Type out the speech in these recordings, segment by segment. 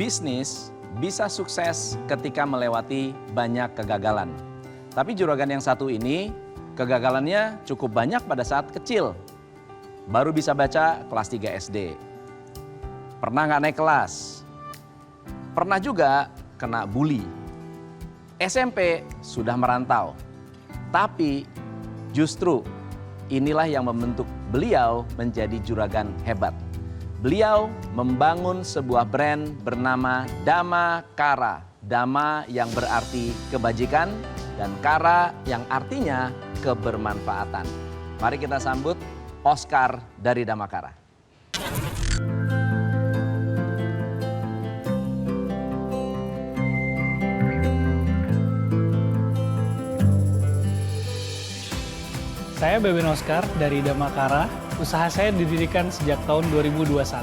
Bisnis bisa sukses ketika melewati banyak kegagalan. Tapi juragan yang satu ini, kegagalannya cukup banyak pada saat kecil. Baru bisa baca kelas 3 SD. Pernah nggak naik kelas. Pernah juga kena bully. SMP sudah merantau. Tapi justru inilah yang membentuk beliau menjadi juragan hebat. Beliau membangun sebuah brand bernama Dama Kara. Dama yang berarti kebajikan dan Kara yang artinya kebermanfaatan. Mari kita sambut Oscar dari Dama Kara. Saya Beben Oscar dari Dama Kara. Usaha saya didirikan sejak tahun 2021.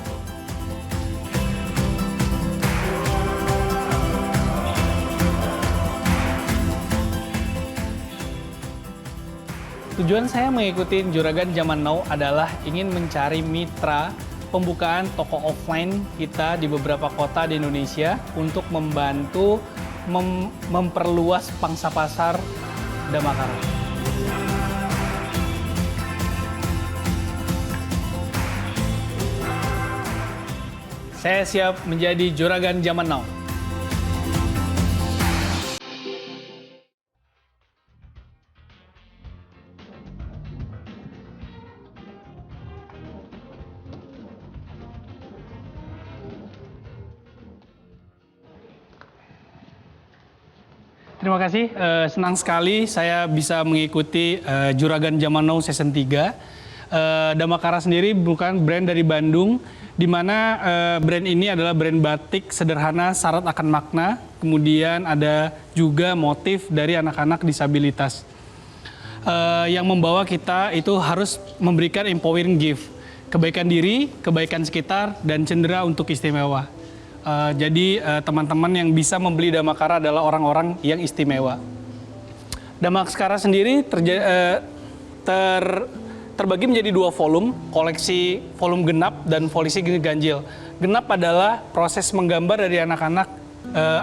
Tujuan saya mengikuti juragan zaman now adalah ingin mencari mitra pembukaan toko offline kita di beberapa kota di Indonesia untuk membantu memperluas pangsa pasar Dama Kara. Saya siap menjadi juragan zaman now. Terima kasih, senang sekali saya bisa mengikuti Juragan Zaman Now Season 3. Dama Kara sendiri bukan brand dari Bandung, di mana brand ini adalah brand batik sederhana syarat akan makna, kemudian ada juga motif dari anak-anak disabilitas. Yang membawa kita itu harus memberikan empowering gift, kebaikan diri, kebaikan sekitar, dan cendera untuk istimewa. Jadi teman-teman yang bisa membeli Dama Kara adalah orang-orang yang istimewa. Dama Kara sendiri terbagi menjadi 2 volume, koleksi volume genap dan polisi ganjil. Genap adalah proses menggambar dari anak-anak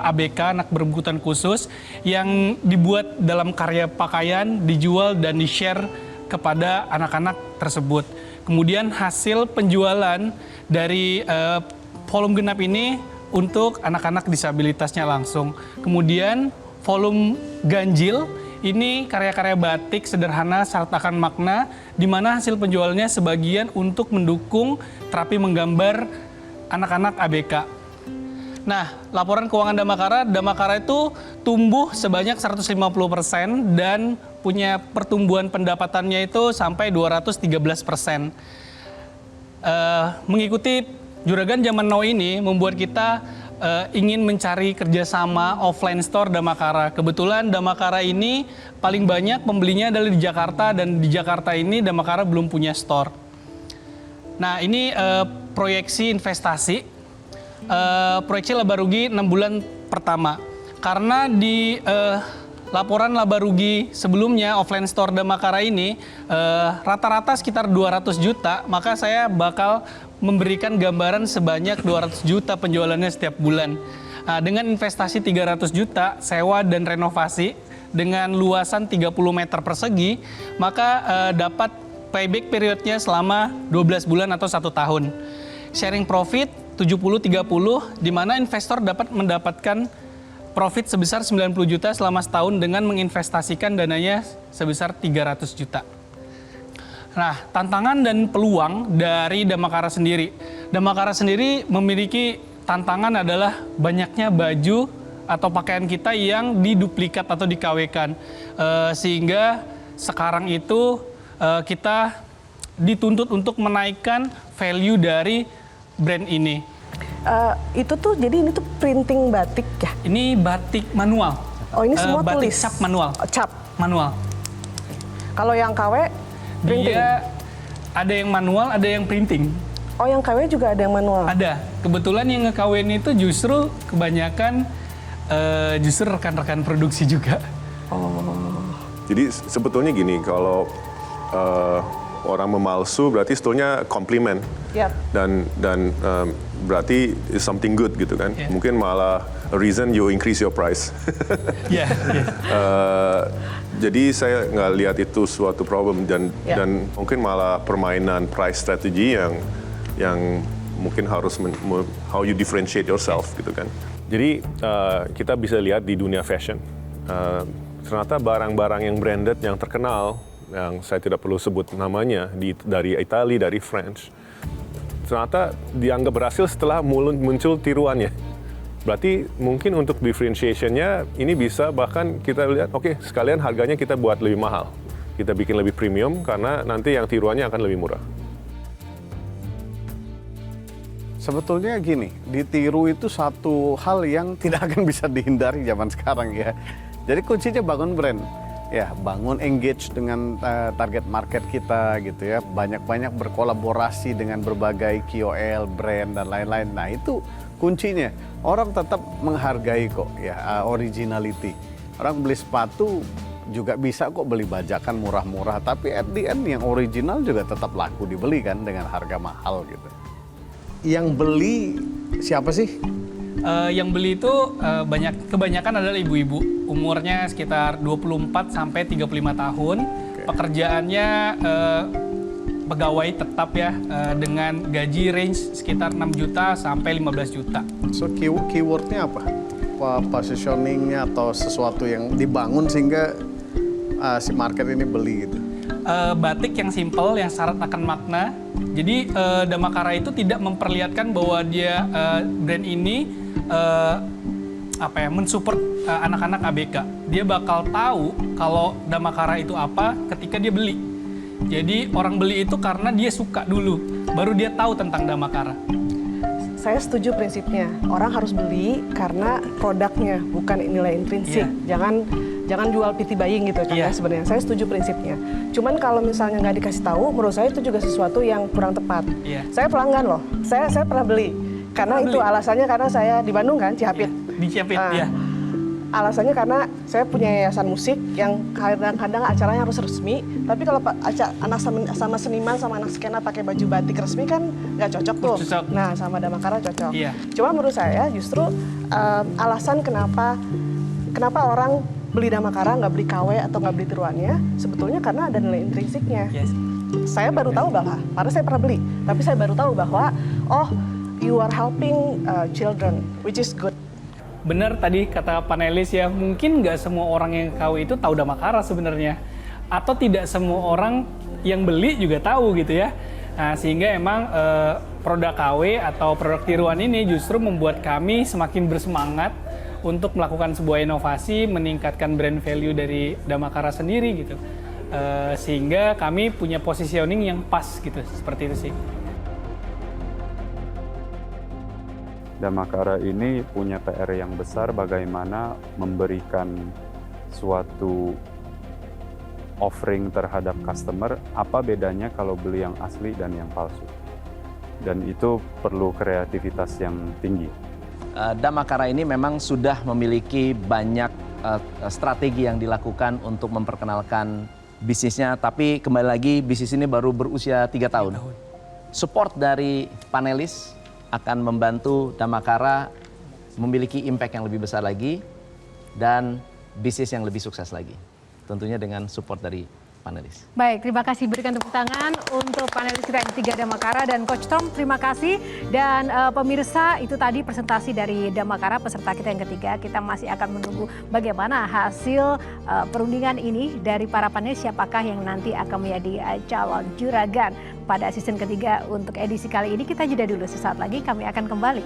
ABK, anak berkebutuhan khusus, yang dibuat dalam karya pakaian, dijual dan di-share kepada anak-anak tersebut. Kemudian hasil penjualan dari volume genap ini untuk anak-anak disabilitasnya langsung. Kemudian volume ganjil, ini karya-karya batik sederhana syarat akan makna, di mana hasil penjualnya sebagian untuk mendukung terapi menggambar anak-anak ABK. Nah, laporan keuangan Dama Kara itu tumbuh sebanyak 150% dan punya pertumbuhan pendapatannya itu sampai 213%. Mengikuti Juragan Zaman Now ini membuat kita ingin mencari kerjasama offline store Dama Kara. Kebetulan Dama Kara ini paling banyak pembelinya adalah di Jakarta, dan di Jakarta ini Dama Kara belum punya store. Nah, ini proyeksi investasi, proyeksi laba rugi 6 bulan pertama. Karena di laporan laba rugi sebelumnya offline store Dama Kara ini rata-rata sekitar 200 juta, maka saya bakal memberikan gambaran sebanyak 200 juta penjualannya setiap bulan. Nah, dengan investasi 300 juta, sewa dan renovasi dengan luasan 30 meter persegi, maka dapat payback periodnya selama 12 bulan atau 1 tahun. Sharing profit 70-30, di mana investor dapat mendapatkan profit sebesar 90 juta selama setahun dengan menginvestasikan dananya sebesar 300 juta. Nah, tantangan dan peluang dari Dama Kara sendiri. Dama Kara sendiri memiliki tantangan adalah banyaknya baju atau pakaian kita yang diduplikat atau di-KW-kan. Sehingga sekarang itu kita dituntut untuk menaikkan value dari brand ini. Itu tuh, jadi ini tuh printing batik ya? Ini batik manual. Oh, ini semua batik tulis? cap manual. Oh, cap? Manual. Kalau yang KW, printing? Dia ada yang manual, ada yang printing. Oh, yang KW juga ada yang manual? Ada. Kebetulan yang nge-KW itu justru kebanyakan justru rekan-rekan produksi juga. Oh. Jadi sebetulnya gini, kalau orang memalsu berarti sebetulnya komplimen. Yep. Dan berarti is something good gitu kan. Yeah. Mungkin malah a reason you increase your price. Iya. Jadi saya nggak lihat itu suatu problem dan mungkin malah permainan price strategy yang mungkin harus how you differentiate yourself gitu kan. Jadi kita bisa lihat di dunia fashion, ternyata barang-barang yang branded yang terkenal, yang saya tidak perlu sebut namanya, dari Italia, dari French, ternyata dianggap berhasil setelah muncul tiruannya. Berarti mungkin untuk differentiation-nya ini bisa bahkan kita lihat, oke, sekalian harganya kita buat lebih mahal. Kita bikin lebih premium karena nanti yang tiruannya akan lebih murah. Sebetulnya gini, ditiru itu satu hal yang tidak akan bisa dihindari zaman sekarang ya. Jadi kuncinya bangun brand. Ya, bangun engage dengan target market kita gitu ya. Banyak-banyak berkolaborasi dengan berbagai KOL, brand dan lain-lain. Nah, itu kuncinya. Orang tetap menghargai kok ya originality. Orang beli sepatu juga bisa kok beli bajakan murah-murah, tapi at the end yang original juga tetap laku dibeli kan dengan harga mahal gitu. Yang beli siapa sih? Yang beli itu kebanyakan adalah ibu-ibu, umurnya sekitar 24 sampai 35 tahun. Okay. Pekerjaannya pegawai tetap ya, dengan gaji range sekitar 6 juta sampai 15 juta. So keywordnya apa? Positioningnya atau sesuatu yang dibangun sehingga si market ini beli gitu? Batik yang simple, yang syarat akan makna. Jadi Damakara itu tidak memperlihatkan bahwa dia brand ini mensupport anak-anak ABK. Dia bakal tahu kalau Damakara itu apa ketika dia beli. Jadi orang beli itu karena dia suka dulu, baru dia tahu tentang Damakara. Saya setuju prinsipnya. Orang harus beli karena produknya, bukan nilai intrinsik. Jangan jual piti buying gitu kan ya sebenarnya. Saya setuju prinsipnya. Cuman kalau misalnya nggak dikasih tahu, menurut saya itu juga sesuatu yang kurang tepat. Saya pelanggan loh. Saya pernah beli. Karena itu alasannya karena saya di Bandung kan, Cihapit. Di Cihapit, ya. Alasannya karena saya punya yayasan musik yang kadang-kadang acaranya harus resmi. Tapi kalau anak sama seniman sama anak skena pakai baju batik resmi kan nggak cocok tuh. Nah, sama Damakara cocok. Cuma menurut saya justru alasan kenapa orang beli Damakara, nggak beli KW atau nggak beli tiruannya, sebetulnya karena ada nilai intrinsiknya. Saya baru tahu bahwa, karena saya pernah beli, tapi saya baru tahu bahwa, oh, you are helping children, which is good. Benar tadi kata panelis ya, mungkin nggak semua orang yang KW itu tahu Damakara sebenarnya. Atau tidak semua orang yang beli juga tahu gitu ya. Nah, sehingga emang produk KW atau produk tiruan ini justru membuat kami semakin bersemangat untuk melakukan sebuah inovasi, meningkatkan brand value dari Damakara sendiri gitu. Sehingga kami punya positioning yang pas gitu, seperti itu sih. Damakara ini punya PR yang besar bagaimana memberikan suatu offering terhadap customer, apa bedanya kalau beli yang asli dan yang palsu. Dan itu perlu kreativitas yang tinggi. Damakara ini memang sudah memiliki banyak strategi yang dilakukan untuk memperkenalkan bisnisnya, tapi kembali lagi bisnis ini baru berusia 3 tahun. Support dari panelis akan membantu Damakara memiliki impact yang lebih besar lagi dan bisnis yang lebih sukses lagi. Tentunya dengan support dari panelis. Baik, terima kasih. Berikan tepuk tangan untuk panelis kita yang ketiga Damakara dan Coach Tom, terima kasih. Dan pemirsa, itu tadi presentasi dari Damakara, peserta kita yang ketiga. Kita masih akan menunggu bagaimana hasil perundingan ini dari para panelis, siapakah yang nanti akan menjadi calon juragan pada season ketiga untuk edisi kali ini. Kita jeda dulu, sesaat lagi kami akan kembali.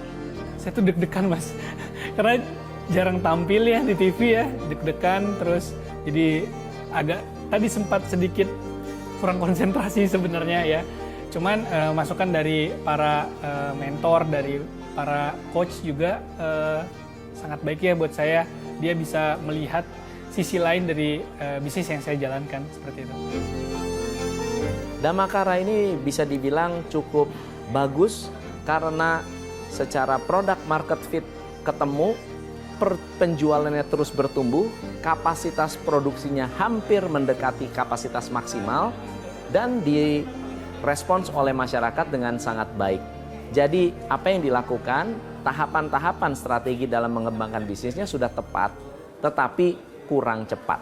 Saya tuh deg-degan Mas, karena jarang tampil ya di TV ya, deg-degan terus jadi agak tadi sempat sedikit kurang konsentrasi sebenarnya ya. Cuman masukan dari para mentor, dari para coach juga sangat baik ya buat saya. Dia bisa melihat sisi lain dari bisnis yang saya jalankan, seperti itu. Damakara ini bisa dibilang cukup bagus karena secara produk market fit ketemu, penjualannya terus bertumbuh, kapasitas produksinya hampir mendekati kapasitas maksimal, dan direspons oleh masyarakat dengan sangat baik. Jadi apa yang dilakukan, tahapan-tahapan strategi dalam mengembangkan bisnisnya sudah tepat, tetapi kurang cepat.